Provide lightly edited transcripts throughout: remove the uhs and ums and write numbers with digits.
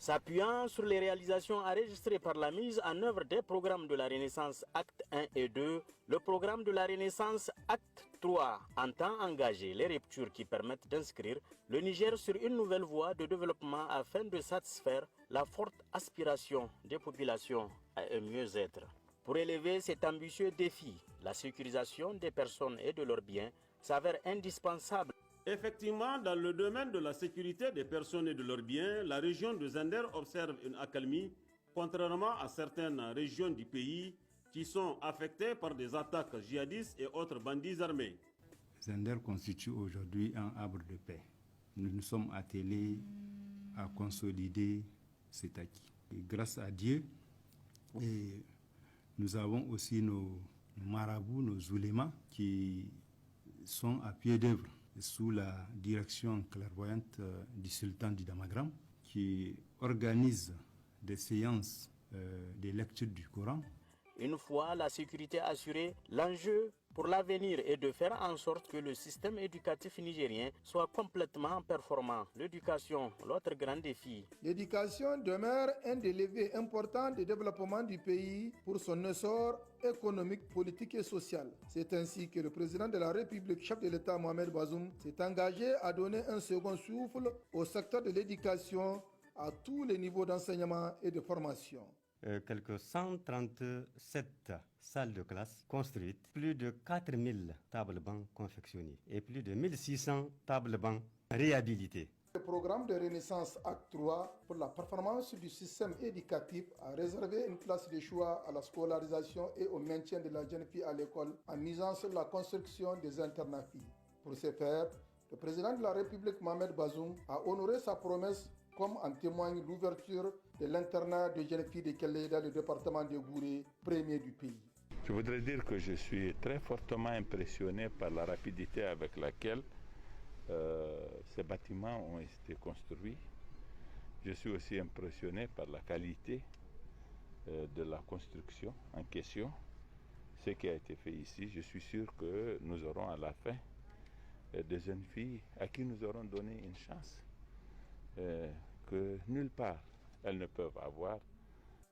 S'appuyant sur les réalisations enregistrées par la mise en œuvre des programmes de la Renaissance Acte 1 et 2, le programme de la Renaissance Acte 3 entend engager les ruptures qui permettent d'inscrire le Niger sur une nouvelle voie de développement afin de satisfaire la forte aspiration des populations à un mieux-être. Pour élever cet ambitieux défi, la sécurisation des personnes et de leurs biens s'avère indispensable. Effectivement, dans le domaine de la sécurité des personnes et de leurs biens, la région de Zender observe une accalmie, contrairement à certaines régions du pays qui sont affectées par des attaques djihadistes et autres bandits armés. Zender constitue aujourd'hui un havre de paix. Nous nous sommes attelés à consolider cet acquis. Et grâce à Dieu, et nous avons aussi nos marabouts, nos oulémas qui sont à pied d'œuvre, sous la direction clairvoyante du sultan du Damagram, qui organise des séances de lecture du Coran. Une fois la sécurité assurée, l'enjeu pour l'avenir est de faire en sorte que le système éducatif nigérien soit complètement performant. L'éducation, l'autre grand défi. L'éducation demeure un des leviers importants de développement du pays pour son essor économique, politique et social. C'est ainsi que le président de la République, chef de l'État Mohamed Bazoum, s'est engagé à donner un second souffle au secteur de l'éducation à tous les niveaux d'enseignement et de formation. Quelques 137 salles de classe construites, plus de 4000 tables-bancs confectionnées et plus de 1600 tables-bancs réhabilités. Le programme de Renaissance Acte 3 pour la performance du système éducatif a réservé une place de choix à la scolarisation et au maintien de la jeune fille à l'école en misant sur la construction des internats filles. Pour ce faire, le président de la République Mohamed Bazoum a honoré sa promesse, comme en témoigne l'ouverture de l'internat de jeunes filles de Kellé dans le département de Gouré, premier du pays. Je voudrais dire que je suis très fortement impressionné par la rapidité avec laquelle ces bâtiments ont été construits. Je suis aussi impressionné par la qualité de la construction en question. Ce qui a été fait ici, je suis sûr que nous aurons à la fin des jeunes filles à qui nous aurons donné une chance que nulle part elles ne peuvent avoir.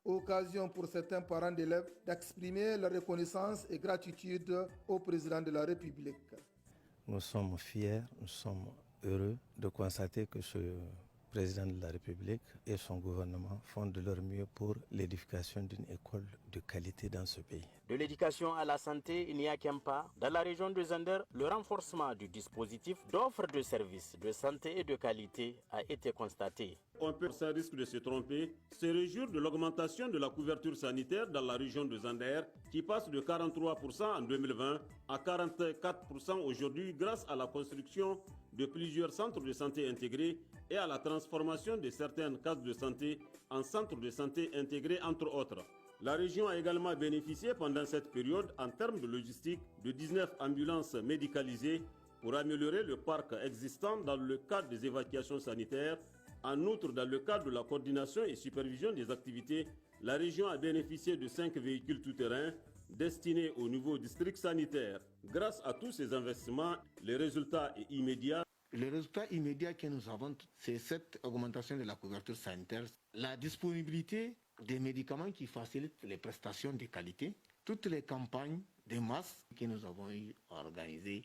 Occasion pour certains parents d'élèves d'exprimer leur reconnaissance et gratitude au président de la République. Nous sommes fiers, nous sommes heureux de constater que ce président de la République et son gouvernement font de leur mieux pour l'édification d'une école de qualité dans ce pays. De l'éducation à la santé, il n'y a qu'un pas. Dans la région de Zender, le renforcement du dispositif d'offre de services de santé et de qualité a été constaté. On peut, sans risque de se tromper, se réjouir de l'augmentation de la couverture sanitaire dans la région de Zender, qui passe de 43% en 2020 à 44% aujourd'hui grâce à la construction de plusieurs centres de santé intégrés et à la transformation de certaines cases de santé en centres de santé intégrés entre autres. La région a également bénéficié pendant cette période en termes de logistique de 19 ambulances médicalisées pour améliorer le parc existant dans le cadre des évacuations sanitaires. En outre, dans le cadre de la coordination et supervision des activités, la région a bénéficié de 5 véhicules tout-terrain destinés au nouveau district sanitaire. Grâce à tous ces investissements, les résultats sont immédiats. Le résultat immédiat que nous avons, c'est cette augmentation de la couverture sanitaire, la disponibilité des médicaments qui facilitent les prestations de qualité, toutes les campagnes de masse que nous avons eu à organiser.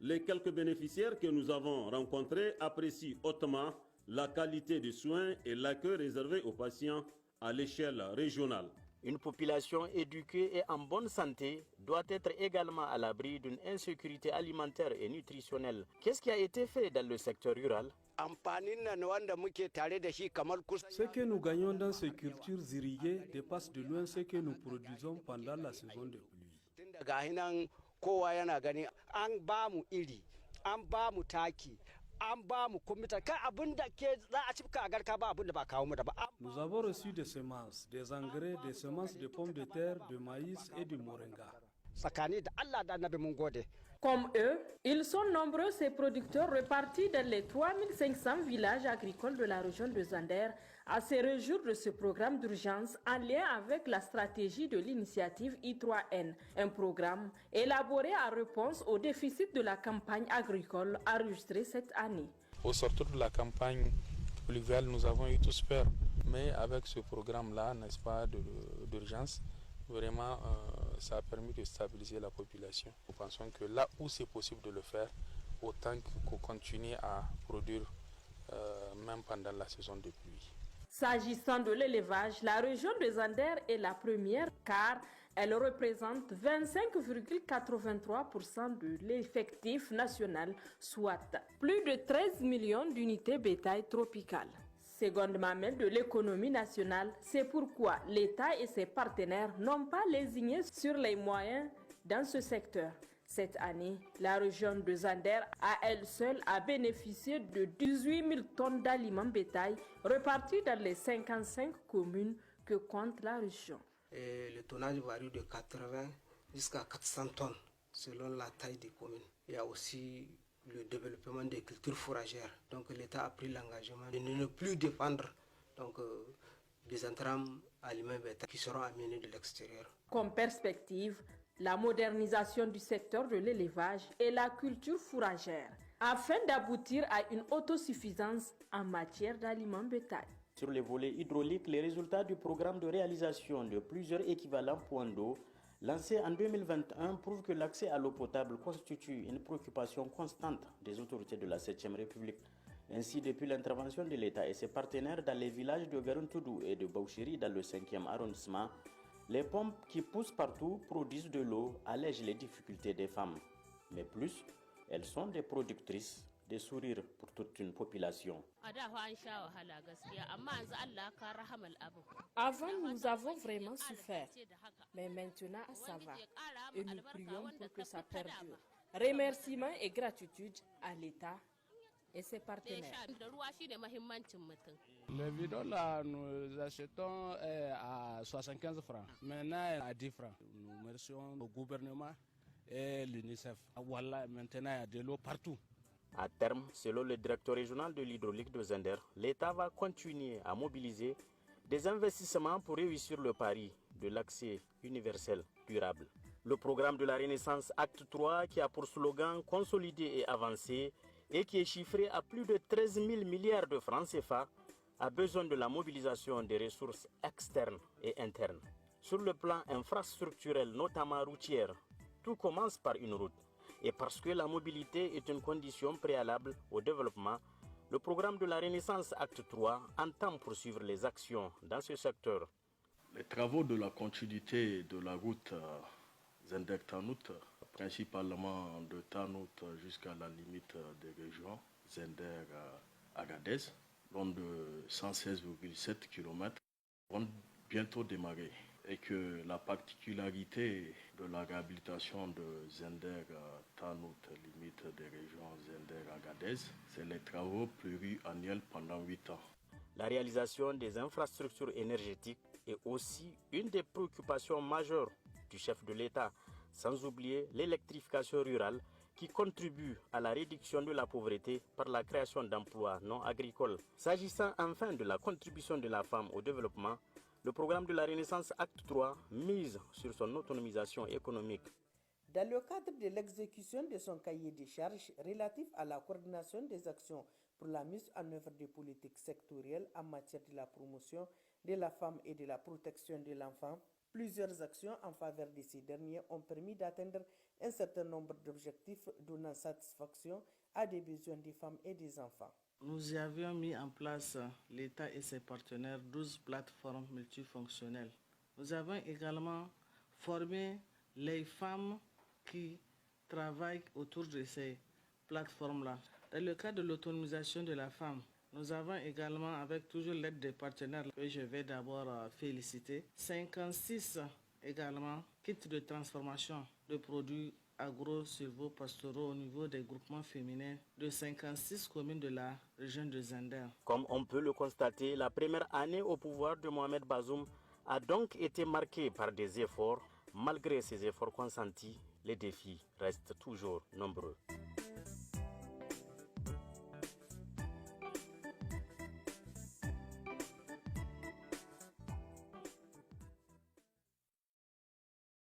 Les quelques bénéficiaires que nous avons rencontrés apprécient hautement la qualité des soins et l'accueil réservé aux patients à l'échelle régionale. Une population éduquée et en bonne santé doit être également à l'abri d'une insécurité alimentaire et nutritionnelle. Qu'est-ce qui a été fait dans le secteur rural? Ce que nous gagnons dans ces cultures irriguées dépasse de loin ce que nous produisons pendant la saison de pluie. Nous avons reçu des semences, des engrais, des semences de pommes de terre, de maïs et de moringa. Comme eux, ils sont nombreux ces producteurs répartis dans les 3500 villages agricoles de la région de Zander à se réjouir de ce programme d'urgence en lien avec la stratégie de l'initiative I3N, un programme élaboré en réponse au déficit de la campagne agricole enregistrée cette année. Au sortir de la campagne pluviale, nous avons eu tous peur, Mais avec ce programme-là, n'est-ce pas, d'urgence, vraiment, ça a permis de stabiliser la population. Nous pensons que là où c'est possible de le faire, autant qu'on continue à produire même pendant la saison de pluie. S'agissant de l'élevage, la région de Zander est la première car elle représente 25,83% de l'effectif national, soit plus de 13 millions d'unités bétail tropicales. Seconde mamelle de l'économie nationale, c'est pourquoi l'État et ses partenaires n'ont pas lésiné sur les moyens dans ce secteur. Cette année, la région de Zander, à elle seule, a bénéficié de 18 000 tonnes d'aliments bétail repartis dans les 55 communes que compte la région. Et le tonnage varie de 80 jusqu'à 400 tonnes selon la taille des communes. Il y a aussi le développement des cultures fourragères. Donc l'État a pris l'engagement de ne plus dépendre des entrames aliments bétail qui seront amenés de l'extérieur. Comme perspective, la modernisation du secteur de l'élevage et la culture fourragère, afin d'aboutir à une autosuffisance en matière d'aliments bétail. Sur les volets hydrauliques, les résultats du programme de réalisation de plusieurs équivalents points d'eau lancé en 2021 prouvent que l'accès à l'eau potable constitue une préoccupation constante des autorités de la 7e République. Ainsi, depuis l'intervention de l'État et ses partenaires dans les villages de Garuntoudou et de Bauchiri dans le 5e arrondissement, les pompes qui poussent partout produisent de l'eau, allègent les difficultés des femmes. Mais plus, elles sont des productrices, des sourires pour toute une population. Avant, nous avons vraiment souffert, mais maintenant, ça va. Et nous prions pour que ça perdure. Remerciements et gratitude à l'État et ses partenaires. Le bidon là, nous achetons à 75 francs, maintenant à 10 francs. Nous remercions le gouvernement et l'UNICEF. Voilà, maintenant il y a de l'eau partout. À terme, selon le directeur régional de l'hydraulique de Zander, l'État va continuer à mobiliser des investissements pour réussir le pari de l'accès universel durable. Le programme de la Renaissance Acte 3, qui a pour slogan « Consolider et avancer » et qui est chiffré à plus de 13 000 milliards de francs CFA, a besoin de la mobilisation des ressources externes et internes. Sur le plan infrastructurel, notamment routière, tout commence par une route. Et parce que la mobilité est une condition préalable au développement, le programme de la Renaissance Acte 3 entend poursuivre les actions dans ce secteur. Les travaux de la continuité de la route Zender-Tanout, principalement de Tanout jusqu'à la limite des régions Zender-Agadez, long de 116,7 km, vont bientôt démarrer. Et que la particularité de la réhabilitation de Zender-Tanout, limite des régions Zender-Agadez, c'est les travaux pluriannuels pendant 8 ans. La réalisation des infrastructures énergétiques est aussi une des préoccupations majeures du chef de l'État, sans oublier l'électrification rurale qui contribue à la réduction de la pauvreté par la création d'emplois non agricoles. S'agissant enfin de la contribution de la femme au développement, le programme de la Renaissance Acte 3 mise sur son autonomisation économique. Dans le cadre de l'exécution de son cahier de charges relatif à la coordination des actions pour la mise en œuvre des politiques sectorielles en matière de la promotion de la femme et de la protection de l'enfant, plusieurs actions en faveur de ces derniers ont permis d'atteindre un certain nombre d'objectifs donnant satisfaction à des besoins des femmes et des enfants. Nous avions mis en place, l'État et ses partenaires, 12 plateformes multifonctionnelles. Nous avons également formé les femmes qui travaillent autour de ces plateformes-là. Dans le cadre de l'autonomisation de la femme, nous avons également, avec toujours l'aide des partenaires que je vais d'abord féliciter, 56 également kits de transformation de produits agro-silvopastoraux au niveau des groupements féminins de 56 communes de la région de Zander. Comme on peut le constater, la première année au pouvoir de Mohamed Bazoum a donc été marquée par des efforts. Malgré ces efforts consentis, les défis restent toujours nombreux.